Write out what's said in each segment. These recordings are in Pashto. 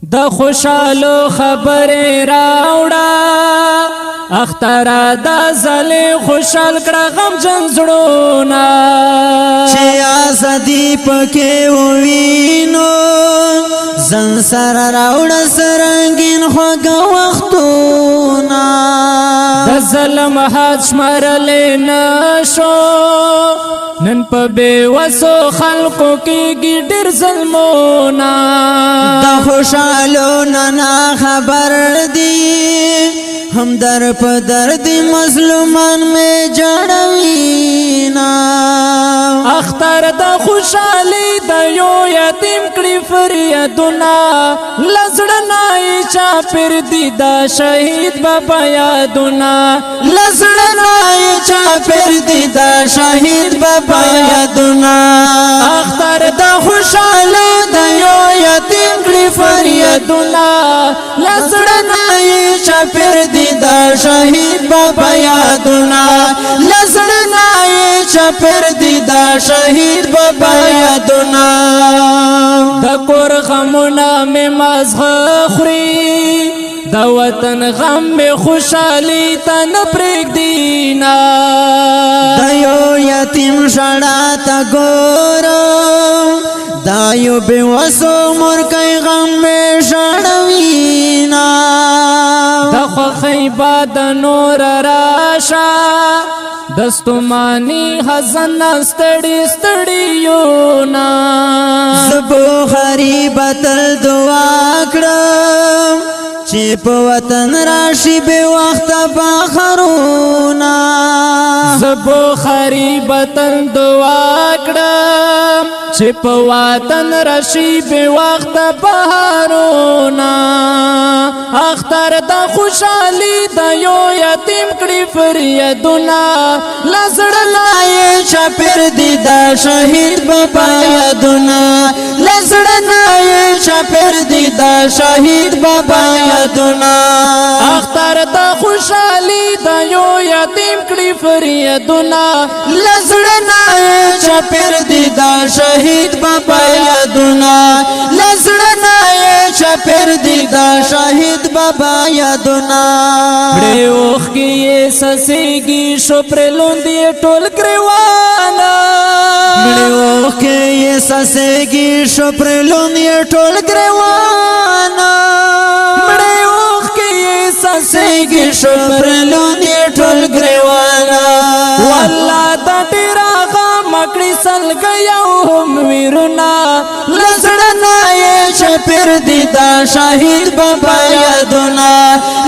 د خوشالو خبره راوړه اخترا د زله خوشال کړه غم جن زړونه چې ازادي پکې ووینو زن سره راوړه سرنګین خوږ وختونه د ظلم حد شمارلې نشو نن په بېوسو خلقو کېږي ډېر ظلمونه د خوشالو نه خبر دی هم در په درد مظلومان میں جړوینا اختر د خوشالي د یو یتیم کړي فریادونه لزړنا چا پر دي د شهید بابا یادونه لزړنا چا پر دي د شهید بابا یادونه اختر د خوشالي د یو یتیم کړي فریادونه لزړنا چا پر دي د شهید بابا یادونه لزړنا چا پر دي د شهید بابا یادونه د کور غمونه مې مازغه خوري د وطن غم مې خوشالي ته نه پرېږدينا د یو یتیم ژړا ته ګورم دا یو بېوسو مورکۍ غم مې ژړوینا د خوښۍ باد نور راشه دستمانی حزن ستړي ستړي یو نا زبو غریب تل دعا کړم چې په وطن راشي به وخت بخرونا زبو غریب تل دعا کړم چې په وطن راشي به وخت بهارونا اختر د خوشالي د یو یتیم کړي فریادونه لزړنای چپر دي د شهید بابا یادونه لزړنای چپر دي د شهید بابا یادونه اختر د خوشالي د یو یتیم کړي فریادونه لزړنای چپر دي د شهید بابا یادونه لزړنای چپر دي د شهید بابا یادونه بڑے اوخ کی یہ سسیگی شو پر لوندی ټول گریوانا بڑے اوخ کی یہ سسیگی شو پر لوندی ټول گریوانا بڑے اوخ کی یہ سسیگی شو پر لوندی ټول گریوانا والله د ډیرا غم کړي سلګیا هم ویرنا لزړنا یې چپر دي د شهید بابا یادونه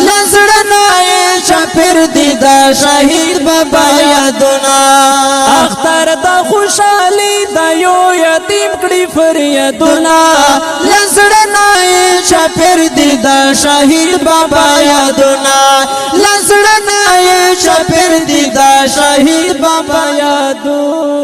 لزړنا یې چپر دي د شهید بابا یادونه اختر د خوشالي د یو یتیم کړي فریادونه لزړنا یې چپر دي د شهید بابا یادونه لزړنا یې چپر دي د شهید بابا یادونه